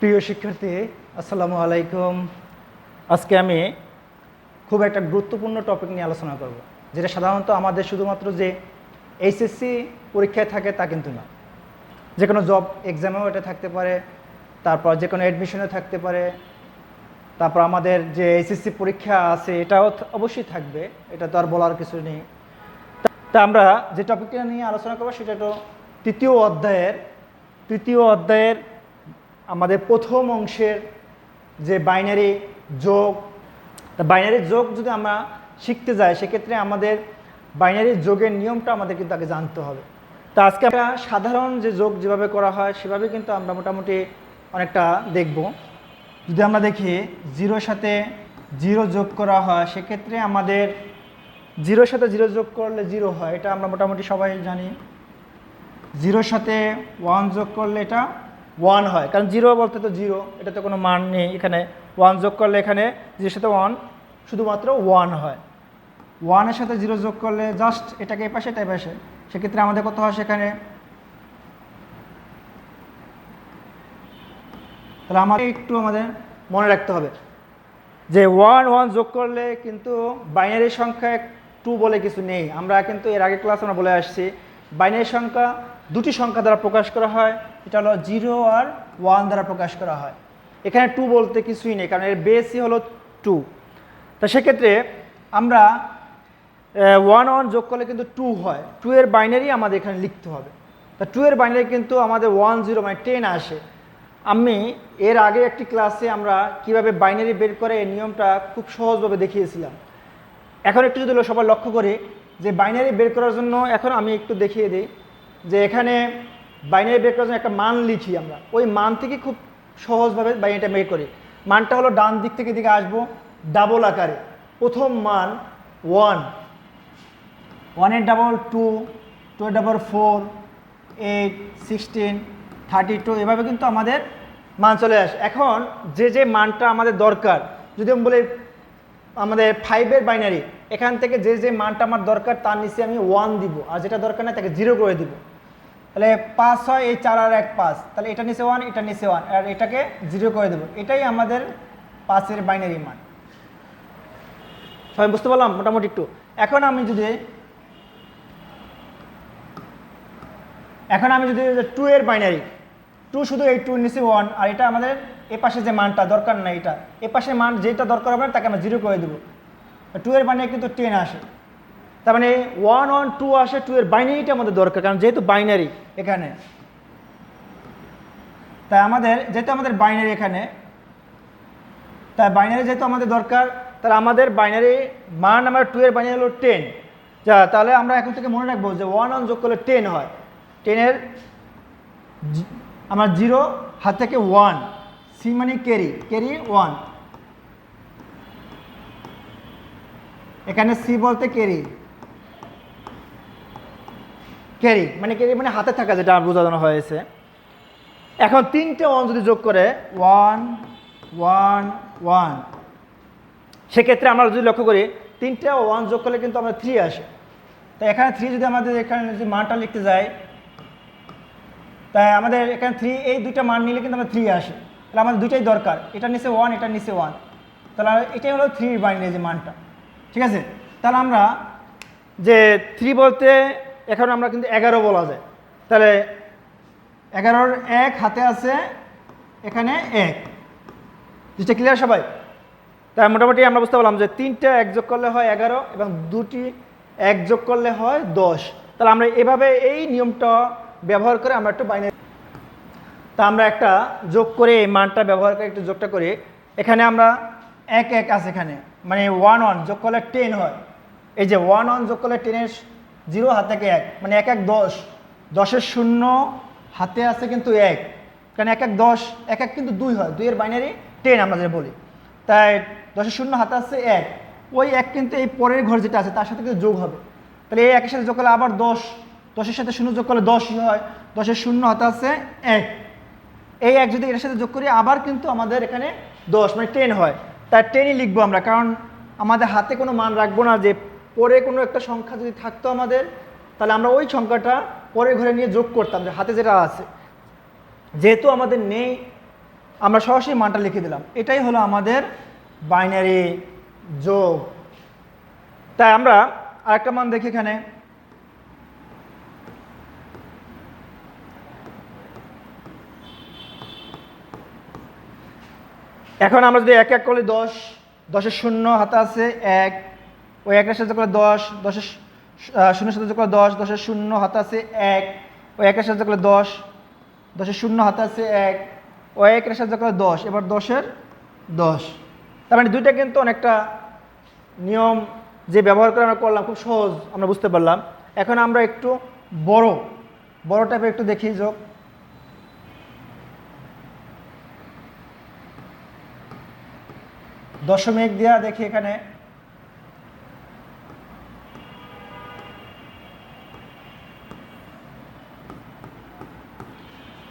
প্রিয় শিক্ষার্থী, আসসালামু আলাইকুম। আজকে আমি খুব একটা গুরুত্বপূর্ণ টপিক নিয়ে আলোচনা করব, যেটা সাধারণত আমাদের শুধুমাত্র যে এইচএসসি পরীক্ষায় থাকে তা কিন্তু না, যে কোনো জব এক্সামেও এটা থাকতে পারে, তারপর যে কোনো অ্যাডমিশনেও থাকতে পারে, তারপর আমাদের যে এইচএসসি পরীক্ষা আছে এটাও অবশ্যই থাকবে, এটা তো আর বলার কিছু নেই। তা আমরা যে টপিকটা নিয়ে আলোচনা করবো সেটা তো তৃতীয় অধ্যায়ের আমাদের প্রথম অংশের যে বাইনারি যোগ। তা বাইনারি যোগ যদি আমরা শিখতে যাই সেক্ষেত্রে আমাদের বাইনারি যোগের নিয়মটা আমাদের কিন্তু আগে জানতে হবে। তা আজকে আমরা সাধারণ যে যোগ যেভাবে করা হয় সেভাবে কিন্তু আমরা মোটামুটি অনেকটা দেখব। যদি আমরা দেখি জিরোর সাথে জিরো যোগ করা হয় সেক্ষেত্রে আমাদের জিরোর সাথে জিরো যোগ করলে জিরো হয়, এটা আমরা মোটামুটি সবাই জানি। জিরোর সাথে ওয়ান যোগ করলে এটা ওয়ান হয়, কারণ জিরো বলতে তো জিরো, এটা তো কোনো মান নেই। এখানে ওয়ান যোগ করলে এখানে জিরোর সাথে ওয়ান শুধুমাত্র ওয়ান হয়। ওয়ানের সাথে জিরো যোগ করলে জাস্ট এটাকে এপাশে এটা এপাশে, সেক্ষেত্রে আমাদের কত হয় সেখানে। তাহলে আমাদের একটু মনে রাখতে হবে যে ওয়ান ওয়ান যোগ করলে কিন্তু বাইনারি সংখ্যা টু বলে কিছু নেই। আমরা কিন্তু এর আগে ক্লাস আমরা বলে আসছি বাইনারি সংখ্যা দুটি সংখ্যা দ্বারা প্রকাশ করা হয়, এটা হলো জিরো আর ওয়ান দ্বারা প্রকাশ করা হয়। এখানে টু বলতে কিছুই নেই, কারণ এর বেসই হলো টু। তা সেক্ষেত্রে আমরা ওয়ান ওয়ান যোগ করলে কিন্তু টু হয়, টু এর বাইনারি আমাদের এখানে লিখতে হবে। তা টু এর বাইনারি কিন্তু আমাদের 10 মানে 10 আসে। আমি এর আগে একটি ক্লাসে আমরা কিভাবে বাইনারি বের করে এই নিয়মটা খুব সহজভাবে দেখিয়েছিলাম। এখন একটু যদি সবাই লক্ষ্য করি যে বাইনারি বের করার জন্য এখন আমি একটু দেখিয়ে দিই যে এখানে বাইনারি বের করার জন্য একটা মান লিখি, আমরা ওই মান থেকে খুব সহজভাবে বাইনারিটা বের করি। মানটা হলো ডান দিক থেকে দিকে আসবো ডাবল আকারে। প্রথম মান ওয়ান, ওয়ানের ডাবল টু, টু এর ডাবল 4, 8, 16, 32, এভাবে কিন্তু আমাদের মান চলে আসে। এখন যে মানটা আমাদের দরকার, যদি আমি বলি আমাদের 5-এর বাইনারি, এখান থেকে যে মানটা আমার দরকার তার নিচে আমি 1 দিব, আর যেটা দরকার না তাকে 0 করে দিব। তাহলে 5 হয়, এই 4 আর 1 5, তাহলে এটা নিচে 1, এটা নিচে 1, আর এটাকে 0 করে দেবো। এটাই আমাদের 5-এর বাইনারি মান। সবাই বুঝতে পারলাম মোটামুটি একটু? এখন আমি যদি 2 এর বাইনারি, 2 শুধু এই 2 নিচে 1, আর এটা আমাদের এ পাশে যে মানটা দরকার না, এটা এ পাশে মান যেটা দরকার হবে তাকে আমরা 0 করে দেবো। 2 এর বাইনারি কিন্তু 10 আসে, তার মানে 1 1 2 আসে। 2 এর বাইনারিটা আমাদের দরকার, কারণ যেহেতু বাইনারি এখানে, তাই যেহেতু আমাদের বাইনারি এখানে, তাই বাইনারি যেহেতু আমাদের দরকার, তাহলে আমাদের বাইনারি মান আমার 2 এর বাইনারি হলো 10। যা, তাহলে আমরা এখন থেকে মনে রাখবো যে 1 1 যোগ করলে 10 হয়। 10 এর আমার 0 হাত থেকে 1, সি মানে ক্যারি 1, এখানে সি বলতে ক্যারি মানে হাতে থাকা, যেটা বোঝানো হয়েছে। এখন 3টে 1 যদি যোগ করে 1 1 1, সেক্ষেত্রে আমরা যদি লক্ষ্য করি 3টে 1 যোগ করলে কিন্তু আমরা 3 আসে। তাই এখানে 3 যদি আমাদের এখানে যদি মানটা লিখতে যাই, তাই আমাদের এখানে 3, এই দুইটা মান নিলে কিন্তু আমরা 3 আসে। তাহলে আমাদের দুইটাই দরকার, এটা নিচে 1, এটা নিচে 1, তাহলে এটাই হলো 3 বাইনারি যে মানটা। ঠিক আছে, তাহলে আমরা যে 3 বলতে এখন আমরা কিন্তু 11 বলা যায়। তাহলে 11-র 1 হাতে আছে, এখানে 1, জিনিসটা ক্লিয়ার সবাই? তাই মোটামুটি আমরা বুঝতে পারলাম যে 3টে 1 যোগ করলে হয় 11 এবং 2টি 1 যোগ করলে হয় 10। তাহলে আমরা এভাবে এই নিয়মটা ব্যবহার করে আমরা একটু বাইনারি, তা আমরা একটা যোগ করে এই মানটা ব্যবহার করে একটু যোগটা করি। এখানে আমরা 1 1 আছে, এখানে মানে 1 1 যোগ করলে 10 হয়। এই যে 1 1 যোগ করলে 10 এর 0 হাত থেকে 1, মানে 1 1 10, 10-এর 0 হাতে আছে কিন্তু 1, কারণ 1 1 10, 1 1 কিন্তু 2 হয়, 2 এর বাইনারি 10 আমরা যে বলি। তাই 10-এর 0 হাতে আছে 1, ওই 1 কিন্তু এই পরের ঘর যেটা আছে তার সাথে কিন্তু যোগ হবে। তাহলে এই 1-এর সাথে যোগ করলে আবার 10, 10-এর সাথে 0 যোগ করলে 10 হয়, 10-এর 0 হাতে আছে 1, এই 1 যদি এর সাথে যোগ করি আবার কিন্তু আমাদের এখানে 10 মানে 10 হয়। তাই 10ই লিখবো আমরা, কারণ আমাদের হাতে কোনো মান রাখবো না। যে পরে কোনো একটা সংখ্যা যদি থাকতো আমাদের, তাহলে আমরা ওই সংখ্যাটা পরের ঘরে নিয়ে যোগ করতাম যে হাতে যেটা আছে। যেহেতু আমাদের নেই, আমরা সরাসরি মানটা লিখে দিলাম। এটাই হলো আমাদের বাইনারি যোগ। তাই আমরা আরেকটা মান দেখি এখানে, এখন আমরা যদি এক এক করলে 10, 10-এর শূন্য হাতে আছে 1, ওই 1-এর সাথে করলে 10, 10-এর শূন্যের সাথে করলে 10, 10-এর শূন্য হাতে আছে 1, ওই 1-এর সাথে করলে 10, 10-এর শূন্য হাতে আছে 1, ওই 1-এর সাথে করলে 10, এবার 10-এর 10। তার মানে দুইটা কিন্তু অনেকটা নিয়ম যে ব্যবহার করে আমরা করলাম, খুব সহজ আমরা বুঝতে পারলাম। এখন আমরা একটু বড় টাইপের একটু দেখি যোগ। দশমিক দিয়া দেখি এখানে,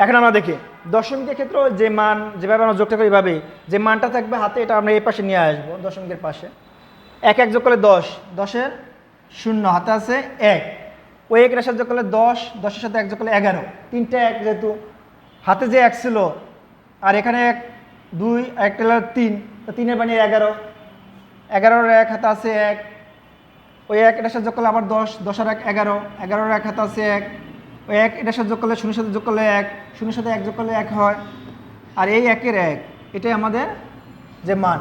এখন আমরা দেখি দশমিকের ক্ষেত্রে যে মান যেভাবে আমরা যোগটা করি এইভাবেই, যে মানটা থাকবে হাতে এটা আমরা এই পাশে নিয়ে আসবো দশমিকের পাশে। 1 1 যোগ করলে 10, 10-এর শূন্য হাতে আছে 1, ওই 1-এর সাথে যোগ করলে 10, 10-এর সাথে 1 যোগ করলে 11, তিনটে 1 যেহেতু হাতে যে 1 ছিল আর এখানে 1 2 একটা 3, তো 3-এর বানিয়ে 11, 11-এর 1 হাতে আছে 1, ওই 1 এটার সাথে যোগ করলে আবার 10, 10-এর 1 11, 11-এর 1 হাতে আছে 1, ওই 1 এটার সাথে যোগ করলে শূন্যের সাথে যোগ করলে 1, শূন্যের সাথে 1 যোগ করলে 1 হয়, আর এই 1-এর 1 এটাই আমাদের যে মান।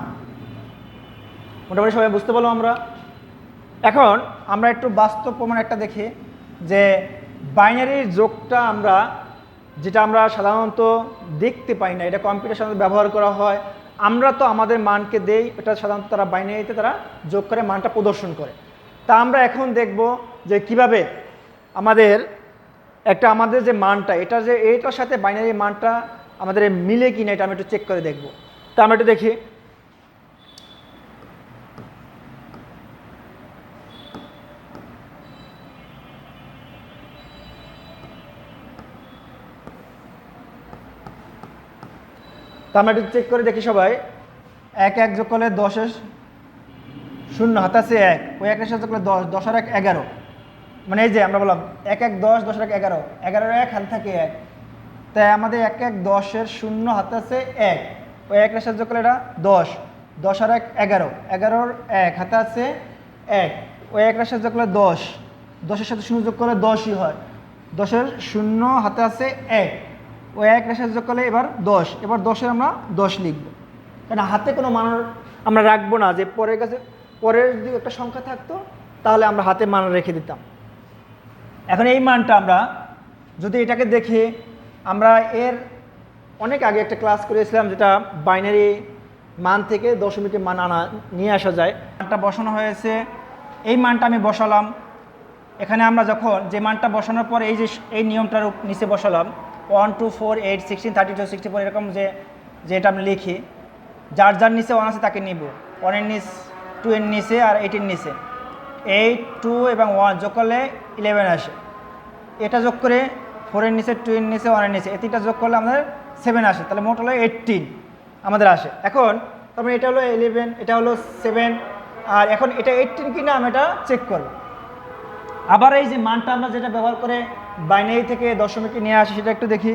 মোটামুটি সবাই বুঝতে পারলাম আমরা। এখন আমরা একটু বাস্তব প্রমাণ একটা দেখি যে বাইনারির যোগটা আমরা যেটা আমরা সাধারণত দেখতে পাই না, এটা কম্পিউটার সাধারণত ব্যবহার করা হয়। আমরা তো আমাদের মানকে দেই, এটা সাধারণত তারা বাইনারিতে তারা যোগ করে মানটা প্রদর্শন করে। তা আমরা এখন দেখব যে কিভাবে আমাদের আমাদের যে মানটা এটা যে এইটার সাথে বাইনারি মানটা আমাদের মিলে কিনা এটা আমি একটু চেক করে দেখব। তা আমরা একটু দেখি। তা আমরা একটু চেক করে দেখি সবাই। 1 1 যোগ করলে 10-এর শূন্য হাতে আছে 1, ওই 1-এর সাথে যোগ করলে 10, 10-এর 1 11, মানে এই যে আমরা বললাম 1 1 10, 10-এর 1 11, 11-এর 1 হাতে থাকে 1, তাই আমাদের 1 1 10-এর শূন্য হাতে আছে 1, ওই 1-এর সাথে যোগ করলে এটা 10, 10-এর 1 11, 11-এর 1 হাতে আছে 1, ওই 1-এর সাথে যোগ করলে 10, 10-এর সাথে শূন্য যোগ করলে 10ই হয়, 10-এর শূন্য হাতে আছে 1, ওই 1-এর সাথে যোগ করলে এবার 10, এবার 10-এর আমরা 10 লিখব, কারণ হাতে কোনো মান আমরা রাখবো না, যে পরের যদি একটা সংখ্যা থাকতো তাহলে আমরা হাতে মান রেখে দিতাম। এখন এই মানটা আমরা যদি এটাকে দেখি, আমরা এর অনেক আগে একটা ক্লাস করেছিলাম যেটা বাইনারি মান থেকে দশমিকের মান নিয়ে আসা যায়। মানটা বসানো হয়েছে, এই মানটা আমি বসালাম এখানে। আমরা যখন যে মানটা বসানোর পর এই যে এই নিয়মটার নিচে বসালাম 1 2 4 8 16 32 64 এরকম যে এটা আমি লিখি, যার যার নিচে 1 আছে তাকে নিব, 1-এর নিচ 2-এর নিচে আর 8-এর নিচে, 8 2 এবং 1 যোগ করলে 11 আসে, এটা যোগ করে 4-এর নিচে 2-এর নিচে 1-এর নিচে এই তিনটা যোগ করলে আমাদের 7 আসে, তাহলে মোট হলো 18 আমাদের আসে। এখন তারপরে এটা হলো 11, এটা হলো 7, আর এখন এটা 18 কিনা আমি এটা চেক করব। আবার এই যে মানটা আমরা যেটা ব্যবহার করে বাইনারি থেকে দশমিকে নিয়ে আসি সেটা একটু দেখি।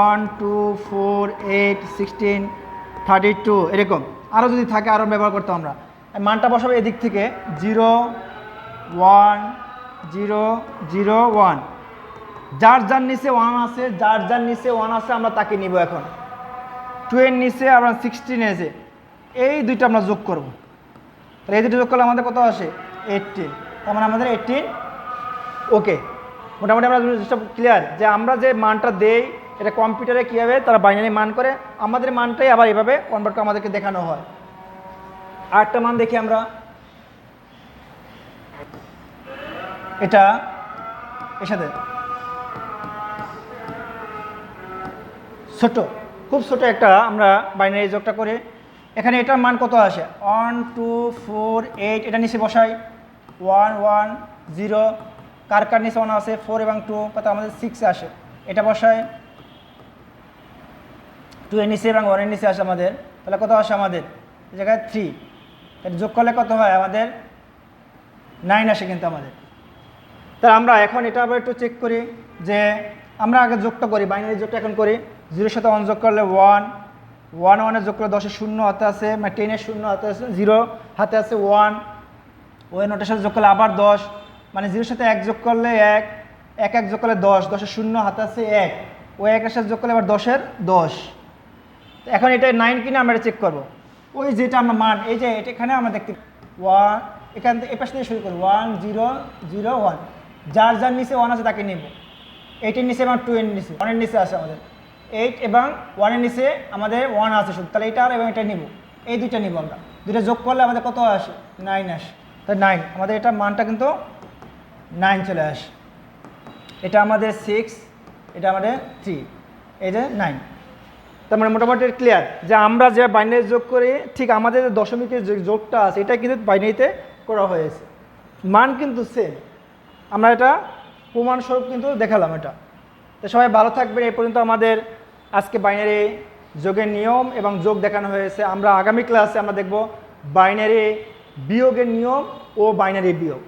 1 2 4 8 16 32 এরকম আরও যদি থাকে আরও ব্যবহার করতাম আমরা। মানটা বসাবো এদিক থেকে 0 1 0 0 1, যার যার নিচে 1 আছে, যার যার নিচে 1 আছে আমরা তাকে নিব। এখন 2-এর নিচে আমরা 16 এসে এই দুইটা আমরা যোগ করব, তাহলে এই দুটো যোগ করলে আমাদের কত আসে 18, তার মানে আমাদের 18 ওকে। মোটামুটি আমরা জিনিসটা ক্লিয়ার যে আমরা যে মানটা দেই এটা কম্পিউটারে কীভাবে তারা বাইনারি মান করে, আমাদের মানটাই আবার এভাবে কনভার্ট করে আমাদেরকে দেখানো হয়। আরেকটা মান দেখি আমরা, এটা এর সাথে ছোট, খুব ছোট একটা আমরা বাইনারি যোগটা করে এখানে এটার মান কত আসে 1 2 4 8, এটা নিচে বসাই 1 1 0, কার কার নিচে 1 আছে 4 এবং 2, কত আমাদের 6 আসে, এটা বসাই 2-এর নিচে এবং 1-এর নিচে আসে আমাদের, তাহলে কত আসে আমাদের এই জায়গায় 3, এটা যোগ করলে কত হয় আমাদের 9 আসে কিন্তু আমাদের। তাহলে আমরা এখন এটা আবার একটু চেক করি যে আমরা আগে যোগটা করি, বাইনারি যোগটা এখন করি। 0-এর সাথে 1 যোগ করলে 1, ওয়ান ওয়ানে যোগ করলে 10-এর শূন্য হাতে আছে, মানে 10-এর শূন্য হাতে আছে, 0 হাতে আছে 1, ওই নোটের সাথে যোগ করলে আবার 10, মানে 0-এর সাথে 1 যোগ করলে 1, 1 যোগ করলে 10, 10-এর শূন্য হাতে আছে 1, ওই 1-এর সাথে যোগ করলে আবার 10-এর 10। তো এখন এটা 9 কিনা আমরা চেক করবো। ওই যেটা আমরা মান, এই যে এটা এখানে আমরা দেখতে 1, এখান থেকে এ পাশ থেকে শুরু করি 1 0 0 1, যার যার নিচে 1 আছে তাকে নেব। 8-এর নিচে এবং 2-এর নিচে, 1-এর নিচে আছে আমাদের 8 এবং 1-এর নিচে আমাদের 1 আছে শুধু, তাহলে এটা আর এবং এটা নিব, এই দুইটা নিব আমরা। দুইটা যোগ করলে আমাদের কত আসে? 9 আসে। তাই 9 আমাদের এটা মানটা কিন্তু 9 চলে আসে। এটা আমাদের 6, এটা আমাদের 3, এই যে 9। তার মানে মোটামুটি ক্লিয়ার যে আমরা যে বাইনারি যোগ করি ঠিক আমাদের যে দশমিকের যে যোগটা আছে এটা কিন্তু বাইনারিতে করা হয়েছে, মান কিন্তু সেম। আমরা এটা প্রমাণস্বরূপ কিন্তু দেখালাম এটা। তো সবাই ভালো থাকবেন। এই পর্যন্ত আমাদের আজকে বাইনারি যোগের নিয়ম এবং যোগ দেখানো হয়েছে। আমরা আগামী ক্লাসে আমরা দেখব বাইনারি বিয়োগের নিয়ম ও বাইনারি বিয়োগ।